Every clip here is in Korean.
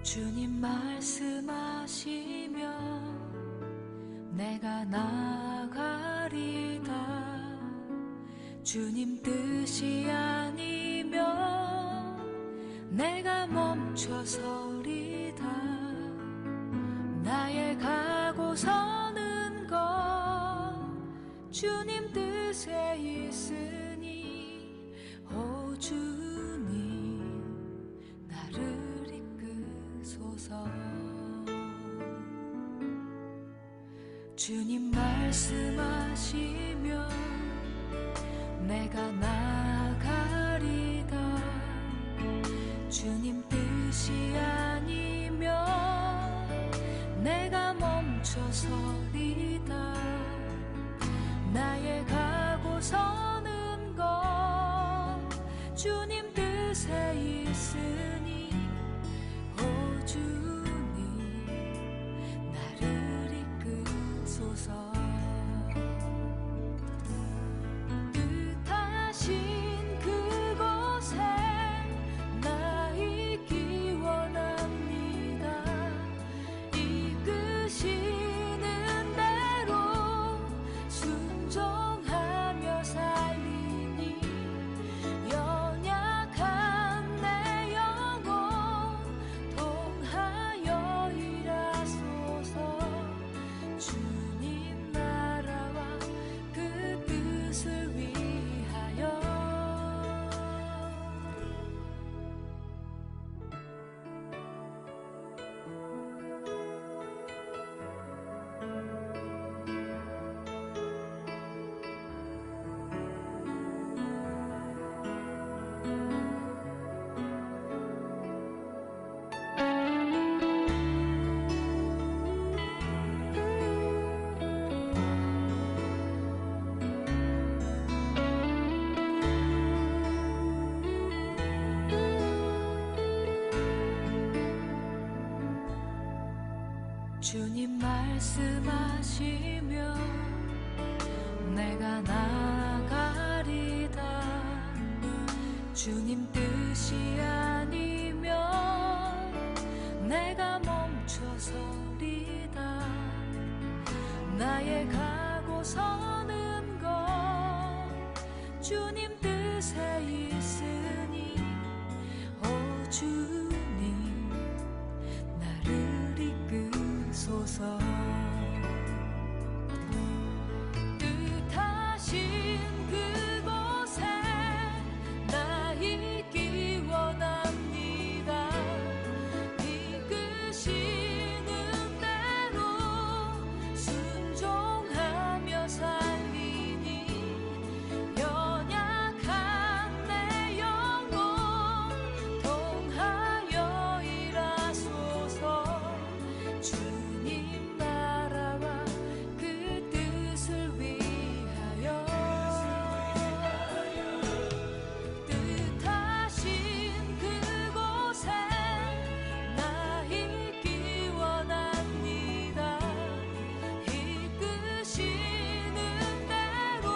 주님 말씀하시면 내가 나아가리다. 주님 뜻이 아니면 내가 멈춰서리다. 나의 가고 서는 것 주님 뜻에 있으니 오 주님 나를 주님 말씀하시면 내가 나아가리다. 주님 뜻이 아니면 내가 멈춰서리다. 나의 가고 서는 것 주님 뜻에 있으니 오 주님 나를 이끄소서. 뜻하신 그곳에 나 있기 원합니다. 이끄시는 대로 순종하며 살리니 연약한 내 영혼 통하여 일하소서. 주님 나라와 그 뜻을 위하여 주님 말씀하시면 내가 나아가리다. 주님 뜻이 아니면 내가 멈춰서리다. 나의 가고 서는 것 주님 뜻에 있으니 오 주님 나를 이끄소서. 뜻하신 그곳에 나 있기 원합니다. 이끄시는 대로 순종하며 살리니 연약한 내 영혼 통하여 일하소서. 주님 나라와 그 뜻을 위하여 뜻하신 그곳에 나 있기 원합니다. 이끄시는 대로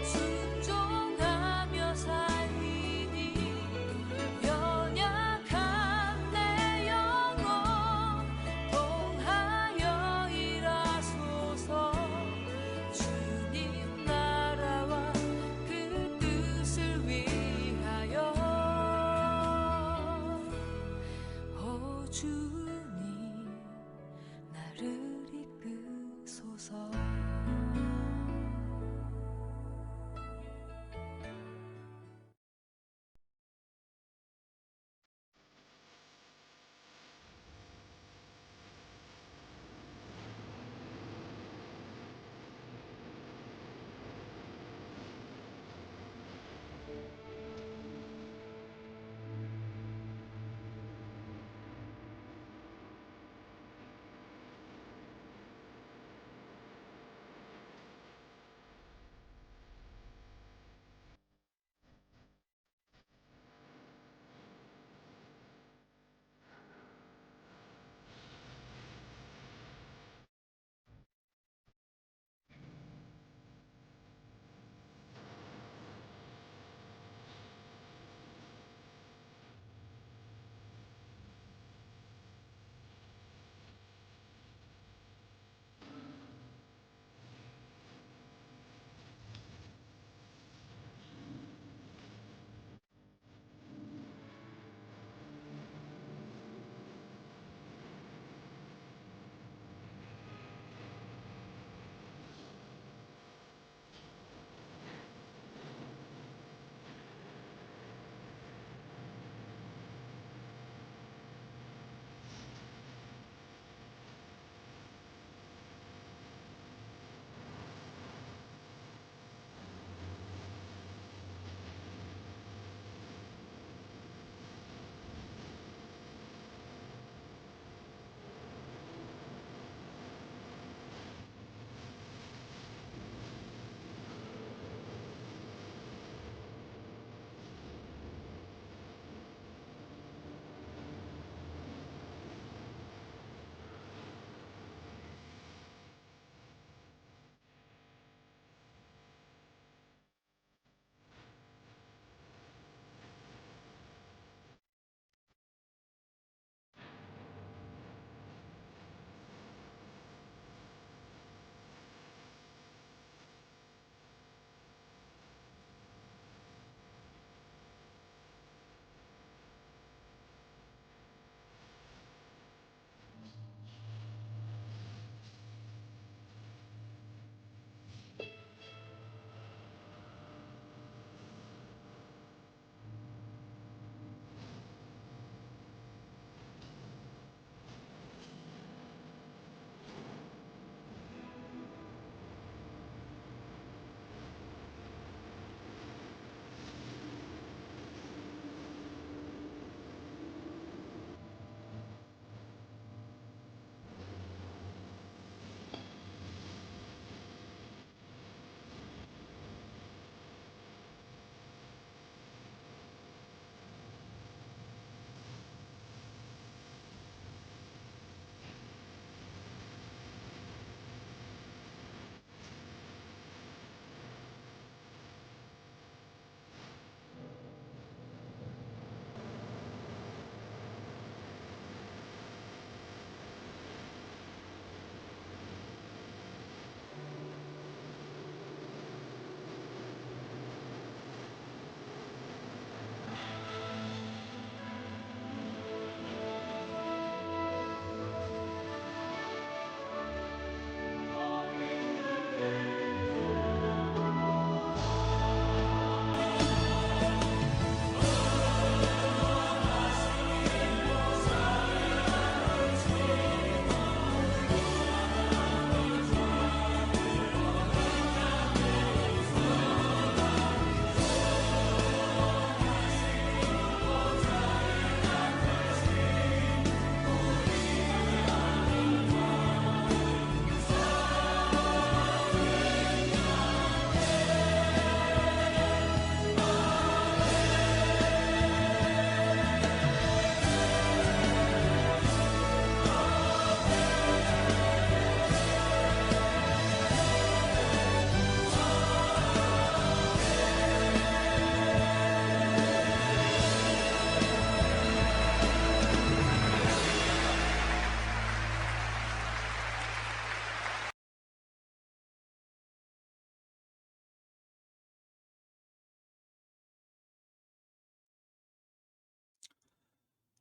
순종하며 살리니 연약한 내 영혼 통하여 일하소서. 주님 나라와 그 뜻을 위하여 오 주님 나를 이끄소서.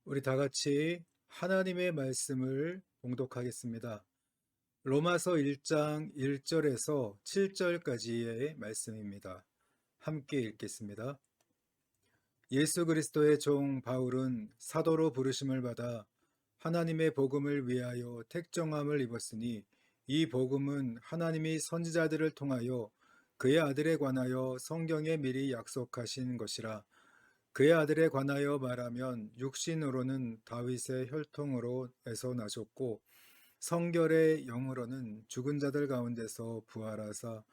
우리 다 같이 하나님의 말씀을 봉독하겠습니다. 로마서 1장 1절에서 7절까지의 말씀입니다. 함께 읽겠습니다. 예수 그리스도의 종 바울은 사도로 부르심을 받아 하나님의 복음을 위하여 택정함을 입었으니 이 복음은 하나님이 선지자들을 통하여 그의 아들에 관하여 성경에 미리 약속하신 것이라. 그의 아들에 관하여 말하면 육신으로는 다윗의 혈통으로에서 나셨고 성결의 영으로는 죽은 자들 가운데서 부활하사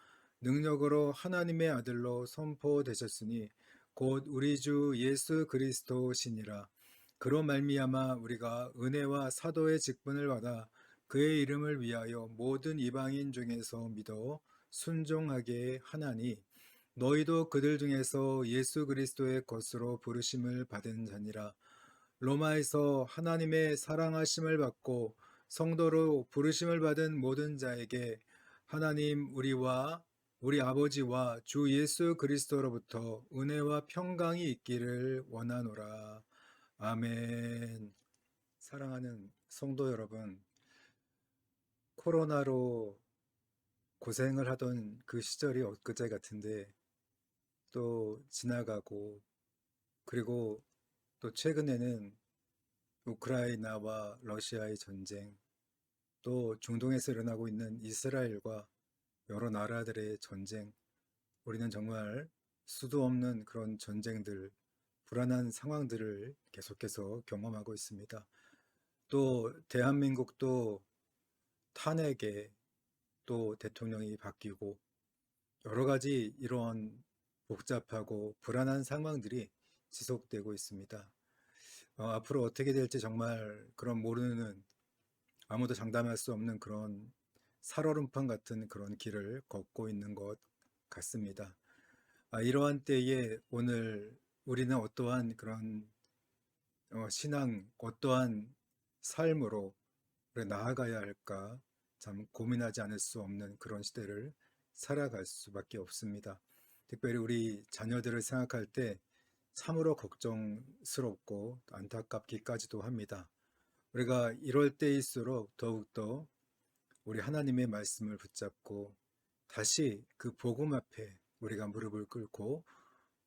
능력으로 하나님의 아들로 선포되셨으니 곧 우리 주 예수 그리스도시니라. 그로 말미암아 우리가 은혜와 사도의 직분을 받아 그의 이름을 위하여 모든 이방인 중에서 믿어 순종하게 하나니 너희도 그들 중에서 예수 그리스도의 것으로 부르심을 받은 자니라. 로마에서 하나님의 사랑하심을 받고 성도로 부르심을 받은 모든 자에게 하나님 우리 아버지와 주 예수 그리스도로부터 은혜와 평강이 있기를 원하노라. 아멘. 사랑하는 성도 여러분, 코로나로 고생을 하던 그 시절이 엊그제 같은데 또 지나가고, 그리고 또 최근에는 우크라이나와 러시아의 전쟁, 또 중동에서 일어나고 있는 이스라엘과 여러 나라들의 전쟁, 우리는 정말 수도 없는 그런 전쟁들, 불안한 상황들을 계속해서 경험하고 있습니다. 또 대한민국도 탄핵에 또 대통령이 바뀌고 여러 가지 이런 복잡하고 불안한 상황들이 지속되고 있습니다. 앞으로 어떻게 될지 정말 그런 모르는, 아무도 장담할 수 없는 그런 살얼음판 같은 그런 길을 걷고 있는 것 같습니다. 이러한 때에 오늘 우리는 어떠한 그런 신앙, 어떠한 삶으로 나아가야 할까 참 고민하지 않을 수 없는 그런 시대를 살아갈 수밖에 없습니다. 특별히 우리 자녀들을 생각할 때 참으로 걱정스럽고 안타깝기까지도 합니다. 우리가 이럴 때일수록 더욱더 우리 하나님의 말씀을 붙잡고 다시 그 복음 앞에 우리가 무릎을 꿇고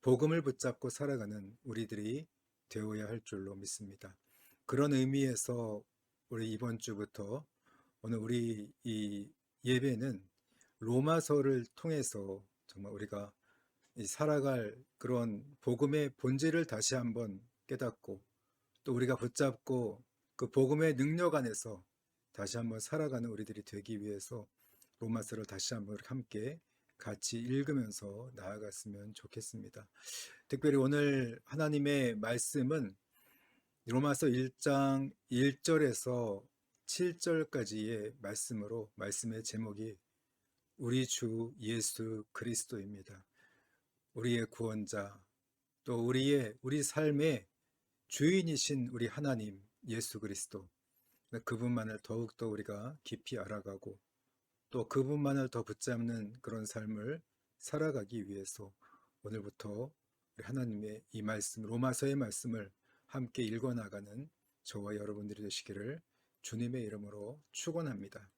복음을 붙잡고 살아가는 우리들이 되어야 할 줄로 믿습니다. 그런 의미에서 우리 이번 주부터 오늘 우리 이 예배는 로마서를 통해서 정말 우리가 살아갈 그런 복음의 본질을 다시 한번 깨닫고 또 우리가 붙잡고 그 복음의 능력 안에서 다시 한번 살아가는 우리들이 되기 위해서 로마서를 다시 한번 함께 같이 읽으면서 나아갔으면 좋겠습니다. 특별히 오늘 하나님의 말씀은 로마서 1장 1절에서 7절까지의 말씀으로, 말씀의 제목이 우리 주 예수 그리스도입니다. 우리의 구원자, 또 우리 삶의 주인이신 우리 하나님 예수 그리스도, 그분만을 더욱더 우리가 깊이 알아가고 또 그분만을 더 붙잡는 그런 삶을 살아가기 위해서 오늘부터 우리 하나님의 이 말씀, 로마서의 말씀을 함께 읽어나가는 저와 여러분들이 되시기를 주님의 이름으로 축원합니다.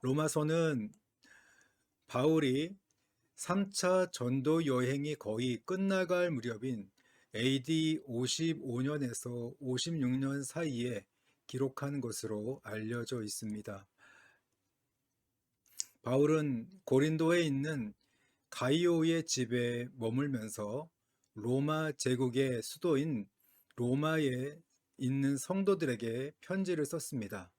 로마서는 바울이 3차 전도 여행이 거의 끝나갈 무렵인 AD 55년에서 56년 사이에 기록한 것으로 알려져 있습니다. 바울은 고린도에 있는 가이오의 집에 머물면서 로마 제국의 수도인 로마에 있는 성도들에게 편지를 썼습니다.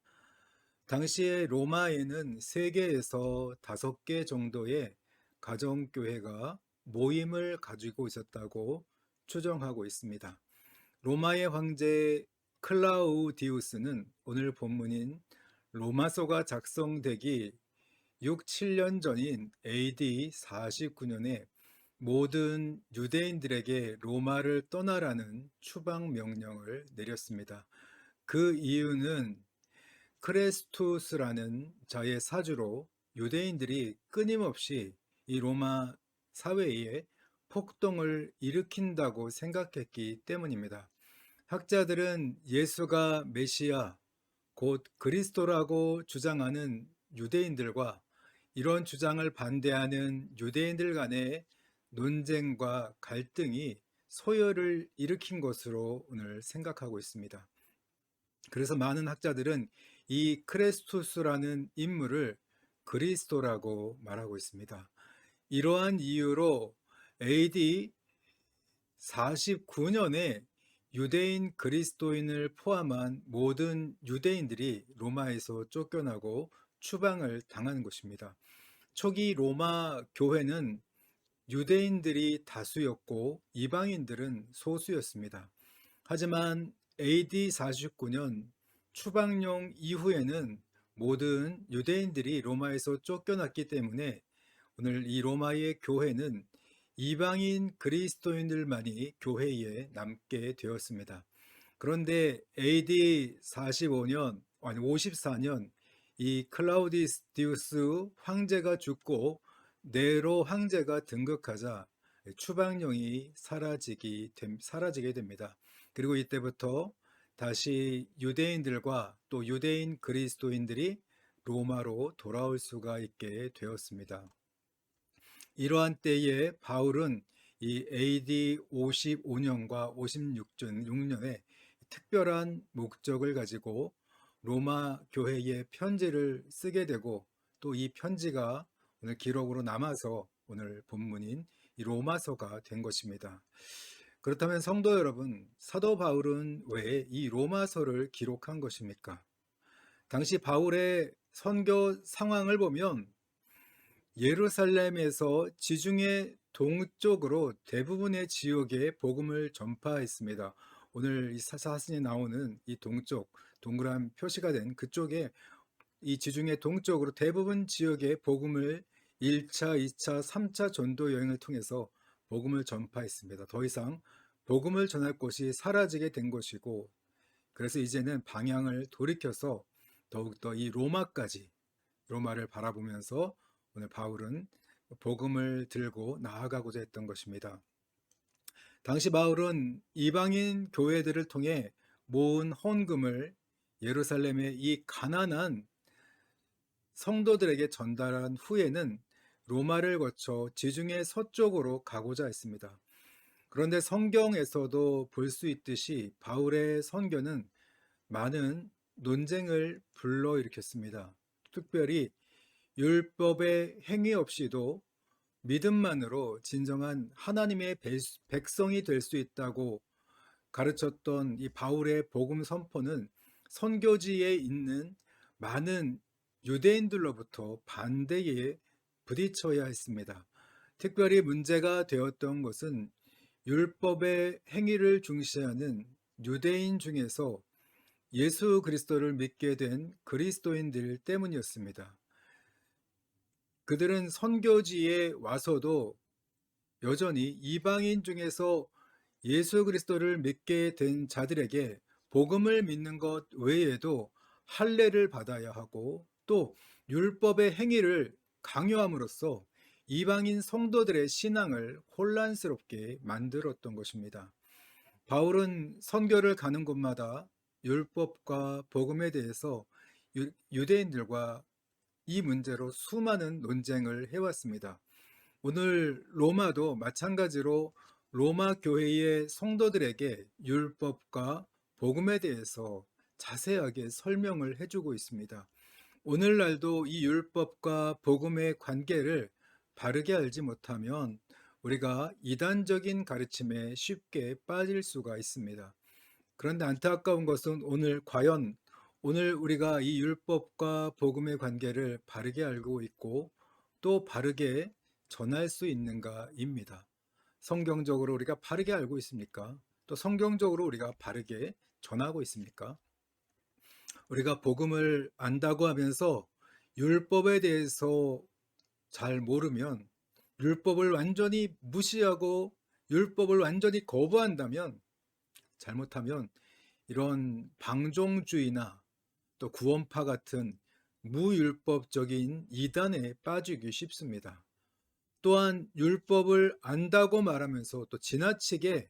당시에 로마에는 3개에서 5개 정도의 가정교회가 모임을 가지고 있었다고 추정하고 있습니다. 로마의 황제 클라우디우스는 오늘 본문인 로마서가 작성되기 6, 7년 전인 AD 49년에 모든 유대인들에게 로마를 떠나라는 추방 명령을 내렸습니다. 그 이유는 크레스투스라는 자의 사주로 유대인들이 끊임없이 이 로마 사회에 폭동을 일으킨다고 생각했기 때문입니다. 학자들은 예수가 메시아, 곧 그리스도라고 주장하는 유대인들과 이런 주장을 반대하는 유대인들 간의 논쟁과 갈등이 소요를 일으킨 것으로 오늘 생각하고 있습니다. 그래서 많은 학자들은 이 크레스투스라는 인물을 그리스도라고 말하고 있습니다. 이러한 이유로 AD 49년에 유대인 그리스도인을 포함한 모든 유대인들이 로마에서 쫓겨나고 추방을 당하는 것입니다. 초기 로마 교회는 유대인들이 다수였고 이방인들은 소수였습니다. 하지만 AD 49년 추방령 이후에는 모든 유대인들이 로마에서 쫓겨났기 때문에 오늘 이 로마의 교회는 이방인 그리스도인들만이 교회에 남게 되었습니다. 그런데 AD 45년, 아니 54년 이 클라우디우스 황제가 죽고 네로 황제가 등극하자 추방령이 사라지게 됩니다. 그리고 이때부터 다시 유대인들과 또 유대인 그리스도인들이 로마로 돌아올 수가 있게 되었습니다. 이러한 때에 바울은 이 AD 55년과 56년에 특별한 목적을 가지고 로마 교회에 편지를 쓰게 되고 또 이 편지가 오늘 기록으로 남아서 오늘 본문인 이 로마서가 된 것입니다. 그렇다면 성도 여러분, 사도 바울은 왜 이 로마서를 기록한 것입니까? 당시 바울의 선교 상황을 보면 예루살렘에서 지중해 동쪽으로 대부분의 지역에 복음을 전파했습니다. 오늘 이 사진에 나오는 이 동쪽, 동그란 표시가 된 그쪽에 이 지중해 동쪽으로 대부분 지역에 복음을 1차, 2차, 3차 전도 여행을 통해서 복음을 전파했습니다. 더 이상 복음을 전할 곳이 사라지게 된 것이고, 그래서 이제는 방향을 돌이켜서 더욱더 이 로마를 바라보면서 오늘 바울은 복음을 들고 나아가고자 했던 것입니다. 당시 바울은 이방인 교회들을 통해 모은 헌금을 예루살렘의 이 가난한 성도들에게 전달한 후에는 로마를 거쳐 지중해 서쪽으로 가고자 했습니다. 그런데 성경에서도 볼 수 있듯이 바울의 선교는 많은 논쟁을 불러일으켰습니다. 특별히 율법의 행위 없이도 믿음만으로 진정한 하나님의 백성이 될 수 있다고 가르쳤던 이 바울의 복음 선포는 선교지에 있는 많은 유대인들로부터 반대에 부딪혀야 했습니다. 특별히 문제가 되었던 것은 율법의 행위를 중시하는 유대인 중에서 예수 그리스도를 믿게 된 그리스도인들 때문이었습니다. 그들은 선교지에 와서도 여전히 이방인 중에서 예수 그리스도를 믿게 된 자들에게 복음을 믿는 것 외에도 할례를 받아야 하고 또 율법의 행위를 강요함으로써 이방인 성도들의 신앙을 혼란스럽게 만들었던 것입니다. 바울은 선교를 가는 곳마다 율법과 복음에 대해서 유대인들과 이 문제로 수많은 논쟁을 해왔습니다. 오늘 로마도 마찬가지로 로마 교회의 성도들에게 율법과 복음에 대해서 자세하게 설명을 해주고 있습니다. 오늘날도 이 율법과 복음의 관계를 바르게 알지 못하면 우리가 이단적인 가르침에 쉽게 빠질 수가 있습니다. 그런데 안타까운 것은 오늘 우리가 이 율법과 복음의 관계를 바르게 알고 있고 또 바르게 전할 수 있는가입니다. 성경적으로 우리가 바르게 알고 있습니까? 또 성경적으로 우리가 바르게 전하고 있습니까? 우리가 복음을 안다고 하면서 율법에 대해서 잘 모르면, 율법을 완전히 무시하고 율법을 완전히 거부한다면, 잘못하면 이런 방종주의나 또 구원파 같은 무율법적인 이단에 빠지기 쉽습니다. 또한 율법을 안다고 말하면서 또 지나치게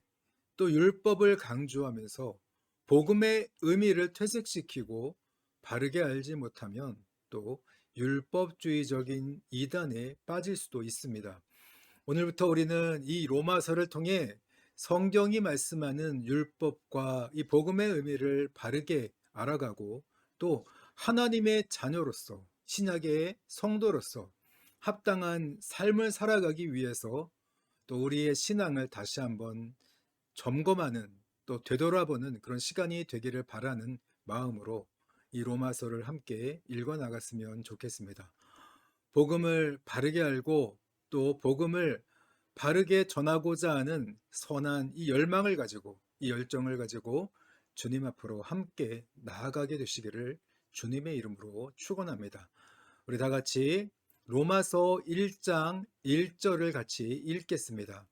또 율법을 강조하면서 복음의 의미를 퇴색시키고 바르게 알지 못하면 또 율법주의적인 이단에 빠질 수도 있습니다. 오늘부터 우리는 이 로마서를 통해 성경이 말씀하는 율법과 이 복음의 의미를 바르게 알아가고 또 하나님의 자녀로서 신약의 성도로서 합당한 삶을 살아가기 위해서 또 우리의 신앙을 다시 한번 점검하는 또 되돌아보는 그런 시간이 되기를 바라는 마음으로 이 로마서를 함께 읽어 나갔으면 좋겠습니다. 복음을 바르게 알고 또 복음을 바르게 전하고자 하는 선한 이 열망을 가지고 이 열정을 가지고 주님 앞으로 함께 나아가게 되시기를 주님의 이름으로 축원합니다. 우리 다 같이 로마서 1장 1절을 같이 읽겠습니다.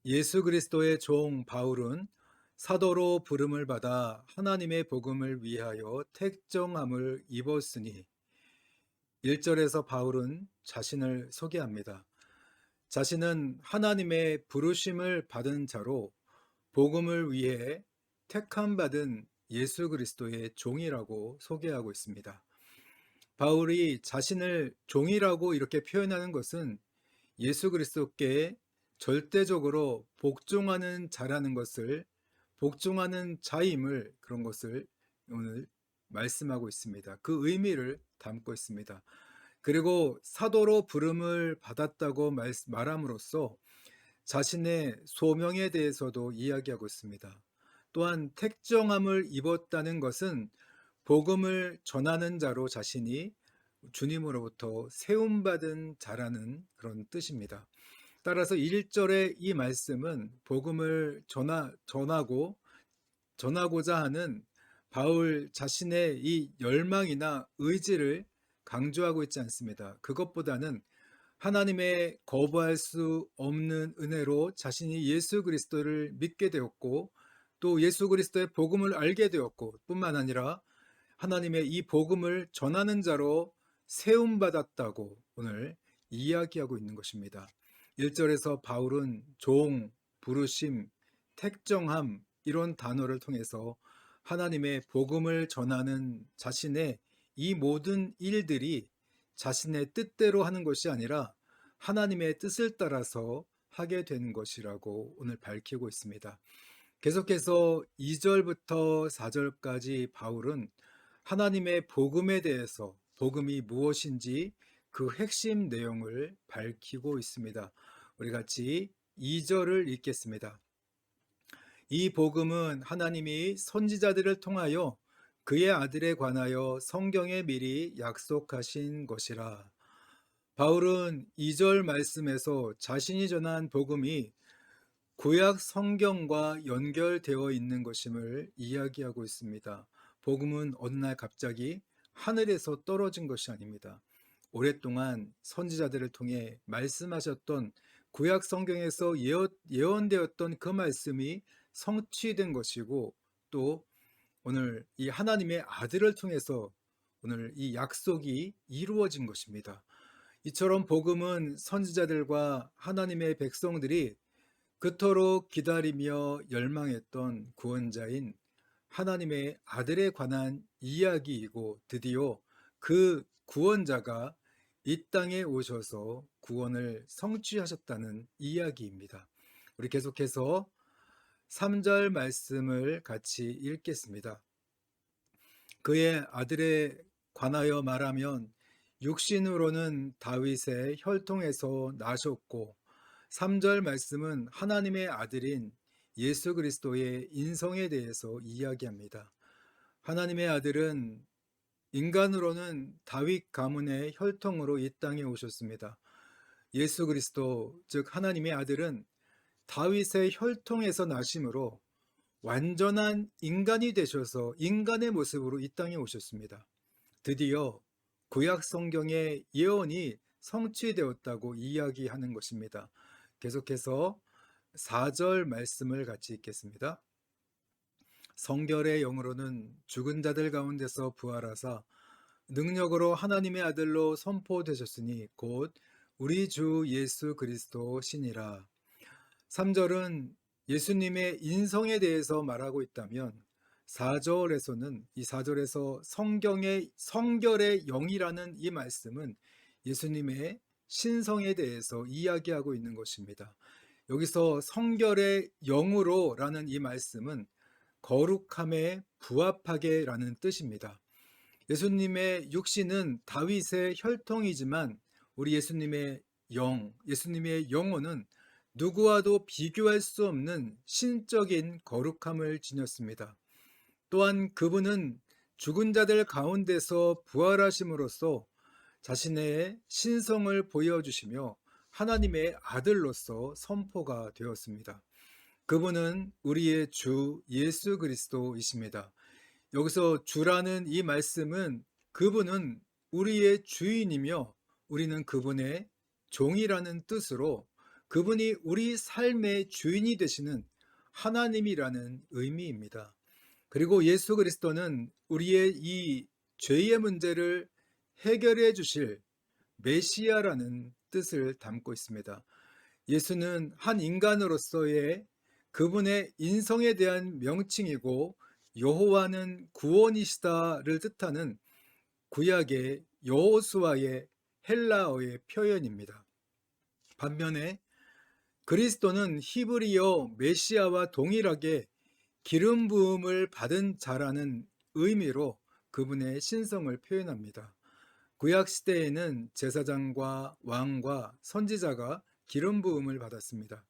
예수 그리스도의 종 바울은 사도로 부름을 받아 하나님의 복음을 위하여 택정함을 입었으니 1절에서 바울은 자신을 소개합니다. 자신은 하나님의 부르심을 받은 자로 복음을 위해 택함 받은 예수 그리스도의 종이라고 소개하고 있습니다. 바울이 자신을 종이라고 이렇게 표현하는 것은 예수 그리스도께 절대적으로 복종하는 자라는 것을 복종하는 자임을 그런 것을 오늘 말씀하고 있습니다. 그 의미를 담고 있습니다. 그리고 사도로 부름을 받았다고 말함으로써 자신의 소명에 대해서도 이야기하고 있습니다. 또한 택정함을 입었다는 것은 복음을 전하는 자로 자신이 주님으로부터 세움받은 자라는 그런 뜻입니다. 따라서 1절의 이 말씀은 복음을 전하고자 하는 바울 자신의 이 열망이나 의지를 강조하고 있지 않습니다. 그것보다는 하나님의 거부할 수 없는 은혜로 자신이 예수 그리스도를 믿게 되었고 또 예수 그리스도의 복음을 알게 되었고 뿐만 아니라 하나님의 이 복음을 전하는 자로 세움받았다고 오늘 이야기하고 있는 것입니다. 1절에서 바울은 종, 부르심, 택정함 이런 단어를 통해서 하나님의 복음을 전하는 자신의 이 모든 일들이 자신의 뜻대로 하는 것이 아니라 하나님의 뜻을 따라서 하게 된 것이라고 오늘 밝히고 있습니다. 계속해서 2절부터 4절까지 바울은 하나님의 복음에 대해서 복음이 무엇인지 그 핵심 내용을 밝히고 있습니다. 우리 같이 2절을 읽겠습니다. 이 복음은 하나님이 선지자들을 통하여 그의 아들에 관하여 성경에 미리 약속하신 것이라. 바울은 2절 말씀에서 자신이 전한 복음이 구약 성경과 연결되어 있는 것임을 이야기하고 있습니다. 복음은 어느 날 갑자기 하늘에서 떨어진 것이 아닙니다. 오랫동안 선지자들을 통해 말씀하셨던 구약 성경에서 예언되었던 그 말씀이 성취된 것이고 또 오늘 이 하나님의 아들을 통해서 오늘 이 약속이 이루어진 것입니다. 이처럼 복음은 선지자들과 하나님의 백성들이 그토록 기다리며 열망했던 구원자인 하나님의 아들에 관한 이야기이고 드디어 그 구원자가 이 땅에 오셔서 구원을 성취하셨다는 이야기입니다. 우리 계속해서 3절 말씀을 같이 읽겠습니다. 그의 아들에 관하여 말하면 육신으로는 다윗의 혈통에서 나셨고 3절 말씀은 하나님의 아들인 예수 그리스도의 인성에 대해서 이야기합니다. 하나님의 아들은 인간으로는 다윗 가문의 혈통으로 이 땅에 오셨습니다. 예수 그리스도 즉 하나님의 아들은 다윗의 혈통에서 나심으로 완전한 인간이 되셔서 인간의 모습으로 이 땅에 오셨습니다. 드디어 구약 성경의 예언이 성취되었다고 이야기하는 것입니다. 계속해서 4절 말씀을 같이 읽겠습니다. 성결의 영으로는 죽은 자들 가운데서 부활하사 능력으로 하나님의 아들로 선포되셨으니 곧 우리 주 예수 그리스도 신이라. 3절은 예수님의 인성에 대해서 말하고 있다면 4절에서는 이 4절에서 성경의 성결의 영이라는 이 말씀은 예수님의 신성에 대해서 이야기하고 있는 것입니다. 여기서 성결의 영으로라는 이 말씀은 거룩함에 부합하게라는 뜻입니다. 예수님의 육신은 다윗의 혈통이지만 우리 예수님의 예수님의 영혼은 누구와도 비교할 수 없는 신적인 거룩함을 지녔습니다. 또한 그분은 죽은 자들 가운데서 부활하심으로써 자신의 신성을 보여주시며 하나님의 아들로서 선포가 되었습니다. 그분은 우리의 주 예수 그리스도이십니다. 여기서 주라는 이 말씀은 그분은 우리의 주인이며 우리는 그분의 종이라는 뜻으로 그분이 우리 삶의 주인이 되시는 하나님이라는 의미입니다. 그리고 예수 그리스도는 우리의 이 죄의 문제를 해결해 주실 메시아라는 뜻을 담고 있습니다. 예수는 한 인간으로서의 그분의 인성에 대한 명칭이고 여호와는 구원이시다를 뜻하는 구약의 여호수아의 헬라어의 표현입니다. 반면에 그리스도는 히브리어 메시아와 동일하게 기름 부음을 받은 자라는 의미로 그분의 신성을 표현합니다. 구약 시대에는 제사장과 왕과 선지자가 기름 부음을 받았습니다.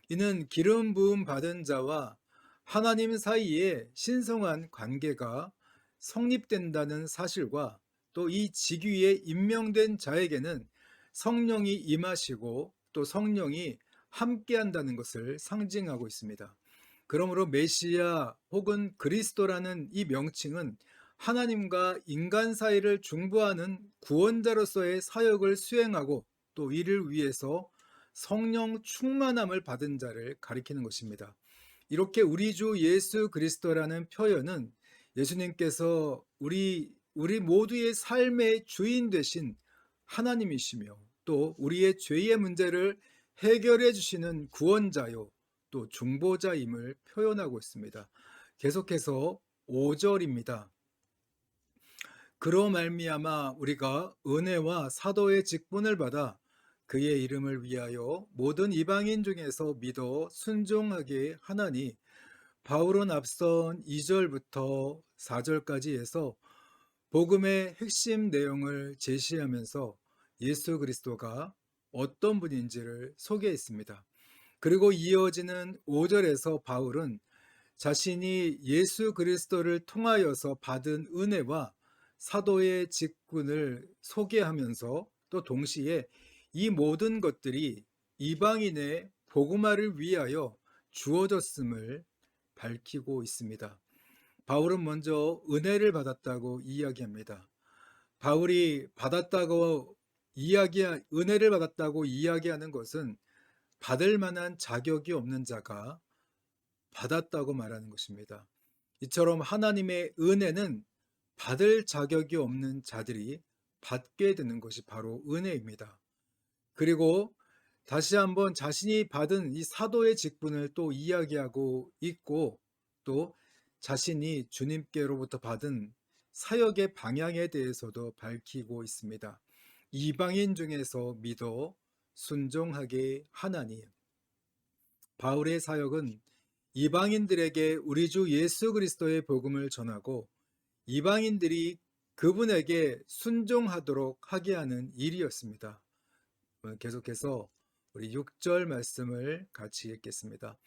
이는 기름 부음 받은 자와 하나님 사이에 신성한 관계가 성립된다는 사실과 또 이 직위에 임명된 자에게는 성령이 임하시고 또 성령이 함께한다는 것을 상징하고 있습니다. 그러므로 메시아 혹은 그리스도라는 이 명칭은 하나님과 인간 사이를 중보하는 구원자로서의 사역을 수행하고 또 이를 위해서 성령 충만함을 받은 자를 가리키는 것입니다. 이렇게 우리 주 예수 그리스도라는 표현은 예수님께서 우리 모두의 삶의 주인 되신 하나님이시며 또 우리의 죄의 문제를 해결해 주시는 구원자요 또 중보자임을 표현하고 있습니다. 계속해서 5절입니다. 그로 말미암아 우리가 은혜와 사도의 직분을 받아 그의 이름을 위하여 모든 이방인 중에서 믿어 순종하게 하나니, 바울은 앞선 2절부터 4절까지 해서 복음의 핵심 내용을 제시하면서 예수 그리스도가 어떤 분인지를 소개했습니다. 그리고 이어지는 5절에서 바울은 자신이 예수 그리스도를 통하여서 받은 은혜와 사도의 직분을 소개하면서 또 동시에 이 모든 것들이 이방인의 복음화를 위하여 주어졌음을 밝히고 있습니다. 바울은 먼저 은혜를 받았다고 이야기합니다. 바울이 은혜를 받았다고 이야기하는 것은 받을 만한 자격이 없는 자가 받았다고 말하는 것입니다. 이처럼 하나님의 은혜는 받을 자격이 없는 자들이 받게 되는 것이 바로 은혜입니다. 그리고 다시 한번 자신이 받은 이 사도의 직분을 또 이야기하고 있고 또 자신이 주님께로부터 받은 사역의 방향에 대해서도 밝히고 있습니다. 이방인 중에서 믿어 순종하게 하나니, 바울의 사역은 이방인들에게 우리 주 예수 그리스도의 복음을 전하고 이방인들이 그분에게 순종하도록 하게 하는 일이었습니다. 계속해서 우리 6절 말씀을 같이 읽겠습니다.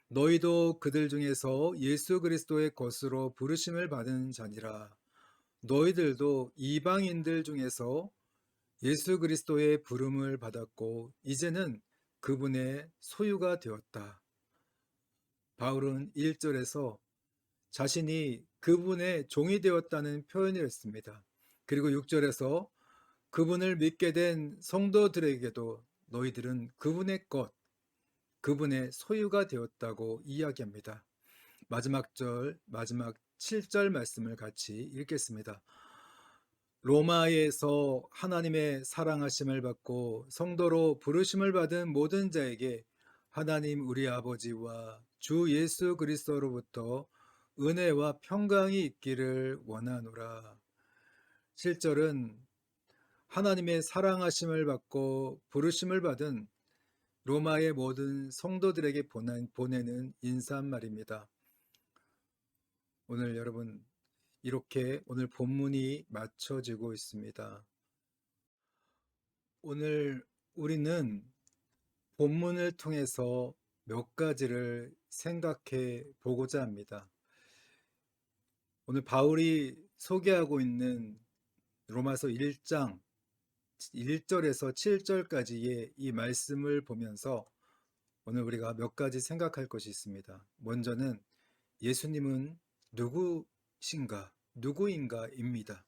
너희도 그들 중에서 예수 그리스도의 것으로 부르심을 받은 자니라. 너희들도 이방인들 중에서 예수 그리스도의 부름을 받았고 이제는 그분의 소유가 되었다. 바울은 1절에서 자신이 그분의 종이 되었다는 표현을 했습니다. 그리고 6절에서 그분을 믿게 된 성도들에게도 너희들은 그분의 것, 그분의 소유가 되었다고 이야기합니다. 마지막 7절 말씀을 같이 읽겠습니다. 로마에서 하나님의 사랑하심을 받고 성도로 부르심을 받은 모든 자에게 하나님 우리 아버지와 주 예수 그리스도로부터 은혜와 평강이 있기를 원하노라. 7절은 하나님의 사랑하심을 받고 부르심을 받은 로마의 모든 성도들에게 보내는 인사말입니다. 오늘 여러분, 이렇게 오늘 본문이 맞춰지고 있습니다. 오늘 우리는 본문을 통해서 몇 가지를 생각해 보고자 합니다. 오늘 바울이 소개하고 있는 로마서 1장 1절에서 7절까지의 이 말씀을 보면서 오늘 우리가 몇 가지 생각할 것이 있습니다. 먼저는 예수님은 누구인가입니다.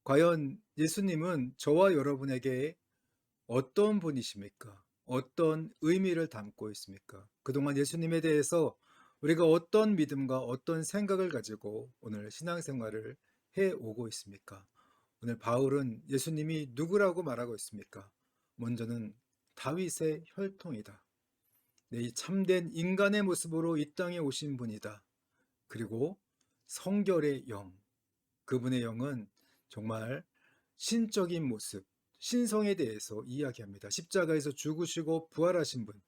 과연 예수님은 저와 여러분에게 어떤 분이십니까? 어떤 의미를 담고 있습니까? 그동안 예수님에 대해서 우리가 어떤 믿음과 어떤 생각을 가지고 오늘 신앙생활을 해오고 있습니까? 오늘 바울은 예수님이 누구라고 말하고 있습니까? 먼저는 다윗의 혈통이다. 이 참된 인간의 모습으로 이 땅에 오신 분이다. 그리고 성결의 영, 그분의 영은 정말 신적인 모습, 신성에 대해서 이야기합니다. 십자가에서 죽으시고 부활하신 분,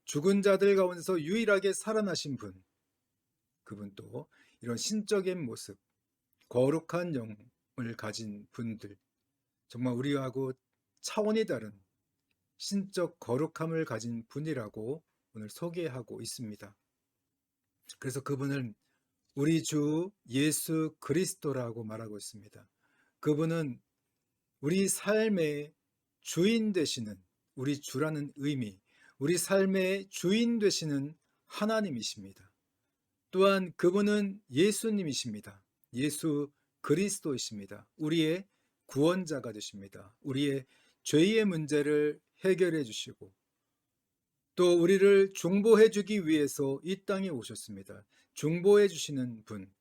죽은 자들 가운데서 유일하게 살아나신 분, 그분 또 이런 신적인 모습, 거룩한 영을 가진 분들, 정말 우리하고 차원이 다른 신적 거룩함을 가진 분이라고 오늘 소개하고 있습니다. 그래서 그분은 우리 주 예수 그리스도라고 말하고 있습니다. 그분은 우리 삶의 주인 되시는, 우리 주라는 의미, 우리 삶의 주인 되시는 하나님이십니다. 또한 그분은 예수님이십니다. 예수 그리스도이십니다. 우리의 구원자가 되십니다. 우리의 죄의 문제를 해결해 주시고 또 우리를 중보해 주기 위해서 이 땅에 오셨습니다. 중보해 주시는 분,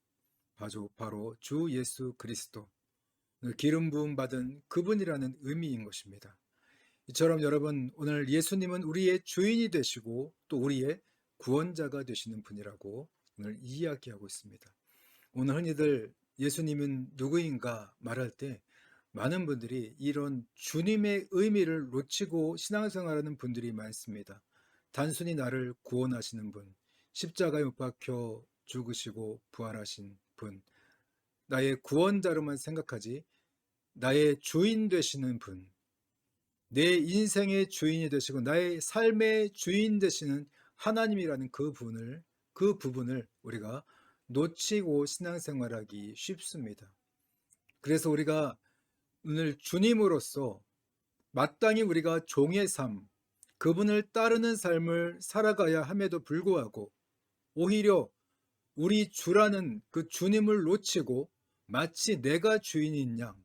바로 주 예수 그리스도, 기름 부음 받은 그분이라는 의미인 것입니다. 이처럼 여러분, 오늘 예수님은 우리의 주인이 되시고 또 우리의 구원자가 되시는 분이라고 오늘 이야기하고 있습니다. 오늘 흔히들 예수님은 누구인가 말할 때 많은 분들이 이런 주님의 의미를 놓치고 신앙생활하는 분들이 많습니다. 단순히 나를 구원하시는 분, 십자가에 못 박혀 죽으시고 부활하신 분, 나의 구원자로만 생각하지 나의 주인 되시는 분, 내 인생의 주인이 되시고 나의 삶의 주인 되시는 하나님이라는 그 부분을 우리가 놓치고 신앙생활하기 쉽습니다. 그래서 우리가 오늘 주님으로서 마땅히 우리가 종의 삶, 그분을 따르는 삶을 살아가야 함에도 불구하고 오히려 우리 주라는 그 주님을 놓치고 마치 내가 주인인 양,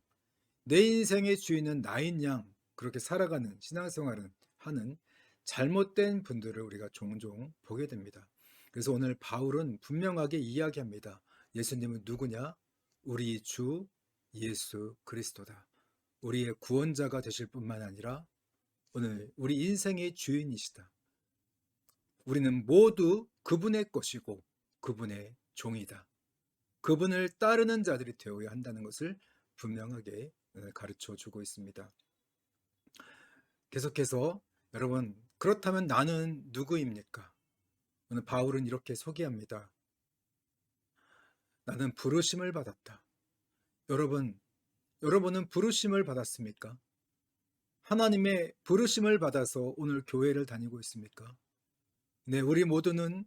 내 인생의 주인은 나인 양 그렇게 살아가는 신앙생활을 하는 잘못된 분들을 우리가 종종 보게 됩니다. 그래서 오늘 바울은 분명하게 이야기합니다. 예수님은 누구냐? 우리 주 예수 그리스도다. 우리의 구원자가 되실 뿐만 아니라 오늘 우리 인생의 주인이시다. 우리는 모두 그분의 것이고 그분의 종이다. 그분을 따르는 자들이 되어야 한다는 것을 분명하게 가르쳐 주고 있습니다. 계속해서 여러분, 그렇다면 나는 누구입니까? 오늘 바울은 이렇게 소개합니다. 나는 부르심을 받았다. 여러분은 부르심을 받았습니까? 하나님의 부르심을 받아서 오늘 교회를 다니고 있습니까? 네, 우리 모두는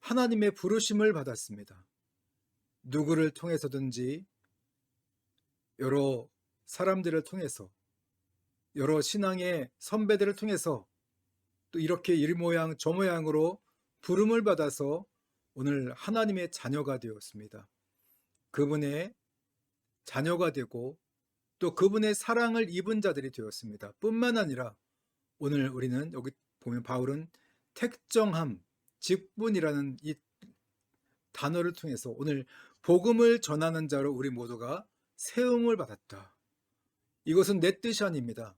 하나님의 부르심을 받았습니다. 누구를 통해서든지 여러 사람들을 통해서 여러 신앙의 선배들을 통해서 또 이렇게 이 모양 저 모양으로 부름을 받아서 오늘 하나님의 자녀가 되었습니다. 그분의 자녀가 되고 또 그분의 사랑을 입은 자들이 되었습니다. 뿐만 아니라 오늘 우리는 여기 보면 바울은 택정함, 직분이라는 이 단어를 통해서 오늘 복음을 전하는 자로 우리 모두가 세움을 받았다. 이것은 내 뜻이 아닙니다.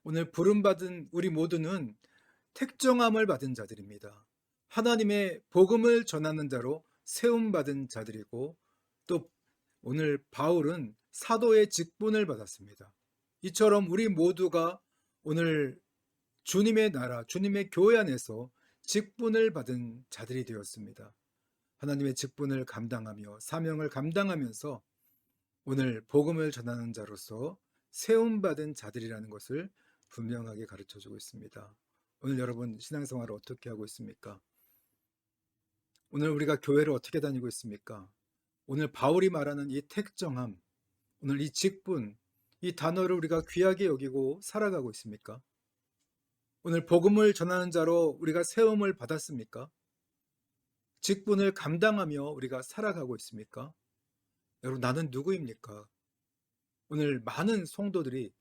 오늘 부름받은 우리 모두는 택정함을 받은 자들입니다. 하나님의 복음을 전하는 자로 세움받은 자들이고, 또 오늘 바울은 사도의 직분을 받았습니다. 이처럼 우리 모두가 오늘 주님의 나라, 주님의 교회 안에서 직분을 받은 자들이 되었습니다. 하나님의 직분을 감당하며 사명을 감당하면서 오늘 복음을 전하는 자로서 세움받은 자들이라는 것을 분명하게 가르쳐주고 있습니다. 오늘 여러분 신앙생활을 어떻게 하고 있습니까? 오늘 우리가 교회를 어떻게 다니고 있습니까? 오늘 바울이 말하는 이 택정함, 오늘 이 직분, 이 단어를 우리가 귀하게 여기고 살아가고 있습니까? 오늘 복음을 전하는 자로 우리가 세움을 받았습니까? 직분을 감당하며 우리가 살아가고 있습니까? 여러분, 나는 누구입니까? 오늘 많은 성도들이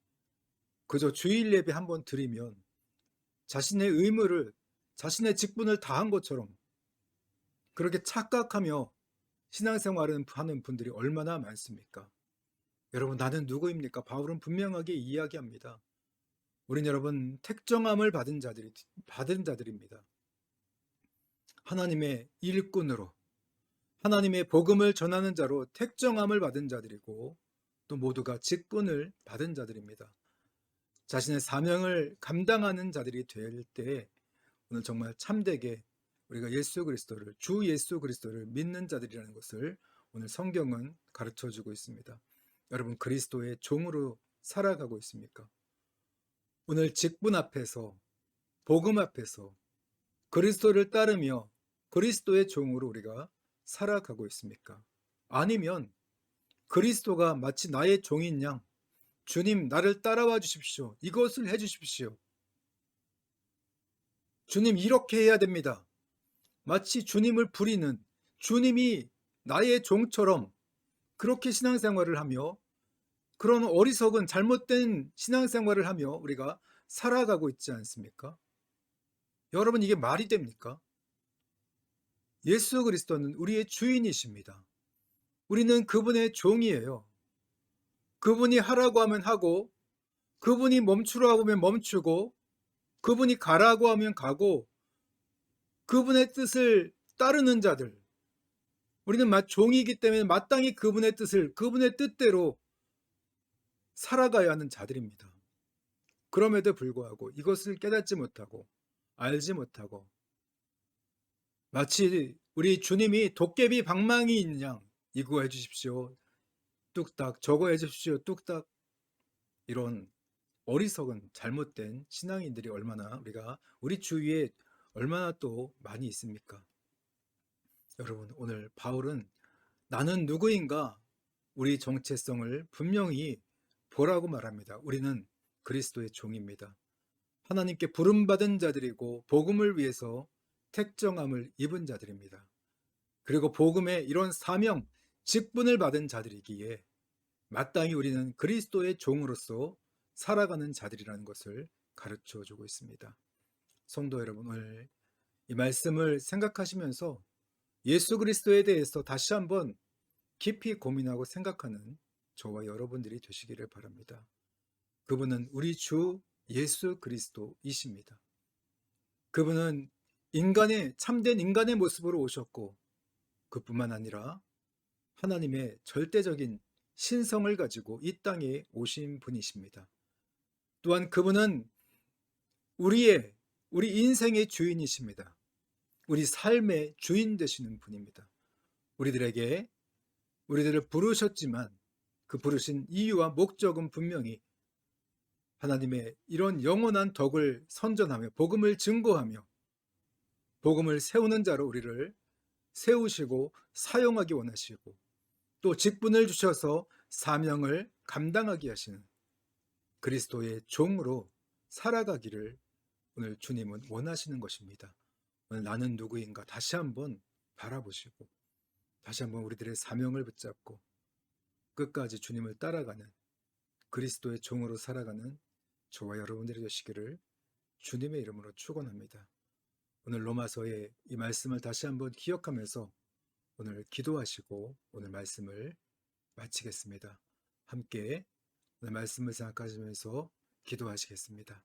그저 주일 예배 한번 드리면 자신의 의무를, 자신의 직분을 다한 것처럼 그렇게 착각하며 신앙생활을 하는 분들이 얼마나 많습니까? 여러분, 나는 누구입니까? 바울은 분명하게 이야기합니다. 우린 여러분 택정함을 받은 자들입니다. 하나님의 일꾼으로, 하나님의 복음을 전하는 자로 택정함을 받은 자들이고, 또 모두가 직분을 받은 자들입니다. 자신의 사명을 감당하는 자들이 될 때 오늘 정말 참되게 우리가 주 예수 그리스도를 믿는 자들이라는 것을 오늘 성경은 가르쳐주고 있습니다. 여러분, 그리스도의 종으로 살아가고 있습니까? 오늘 직분 앞에서, 복음 앞에서 그리스도를 따르며 그리스도의 종으로 우리가 살아가고 있습니까? 아니면 그리스도가 마치 나의 종인 양, 주님 나를 따라와 주십시오, 이것을 해 주십시오, 주님 이렇게 해야 됩니다, 마치 주님을 부리는, 주님이 나의 종처럼 그렇게 신앙생활을 하며, 그런 어리석은 잘못된 신앙생활을 하며 우리가 살아가고 있지 않습니까? 여러분, 이게 말이 됩니까? 예수 그리스도는 우리의 주인이십니다. 우리는 그분의 종이에요. 그분이 하라고 하면 하고, 그분이 멈추라고 하면 멈추고, 그분이 가라고 하면 가고, 그분의 뜻을 따르는 자들, 우리는 종이기 때문에 마땅히 그분의 뜻을, 그분의 뜻대로 살아가야 하는 자들입니다. 그럼에도 불구하고 이것을 깨닫지 못하고 알지 못하고 마치 우리 주님이 도깨비 방망이 있는 양, 이거 해주십시오 뚝딱, 저거 해주십시오 뚝딱, 이런 어리석은 잘못된 신앙인들이 우리 주위에 얼마나 또 많이 있습니까? 여러분, 오늘 바울은 나는 누구인가 우리 정체성을 분명히 보라고 말합니다. 우리는 그리스도의 종입니다. 하나님께 부름받은 자들이고 복음을 위해서 택정함을 입은 자들입니다. 그리고 복음의 이런 사명, 직분을 받은 자들이기에 마땅히 우리는 그리스도의 종으로서 살아가는 자들이라는 것을 가르쳐주고 있습니다. 성도 여러분, 오늘 이 말씀을 생각하시면서 예수 그리스도에 대해서 다시 한번 깊이 고민하고 생각하는 저와 여러분들이 되시기를 바랍니다. 그분은 우리 주 예수 그리스도이십니다. 그분은 참된 인간의 모습으로 오셨고, 그뿐만 아니라 하나님의 절대적인 신성을 가지고 이 땅에 오신 분이십니다. 또한 그분은 우리 인생의 주인이십니다. 우리 삶의 주인 되시는 분입니다. 우리들을 부르셨지만 그 부르신 이유와 목적은 분명히 하나님의 이런 영원한 덕을 선전하며 복음을 증거하며 복음을 세우는 자로 우리를 세우시고 사용하기 원하시고, 또 직분을 주셔서 사명을 감당하게 하시는 그리스도의 종으로 살아가기를 오늘 주님은 원하시는 것입니다. 오늘 나는 누구인가 다시 한번 바라보시고, 다시 한번 우리들의 사명을 붙잡고 끝까지 주님을 따라가는 그리스도의 종으로 살아가는 저와 여러분들이 되시기를 주님의 이름으로 축원합니다. 오늘 로마서의 이 말씀을 다시 한번 기억하면서 오늘 기도하시고 오늘 말씀을 마치겠습니다. 함께 오늘 말씀을 생각하시면서 기도하시겠습니다.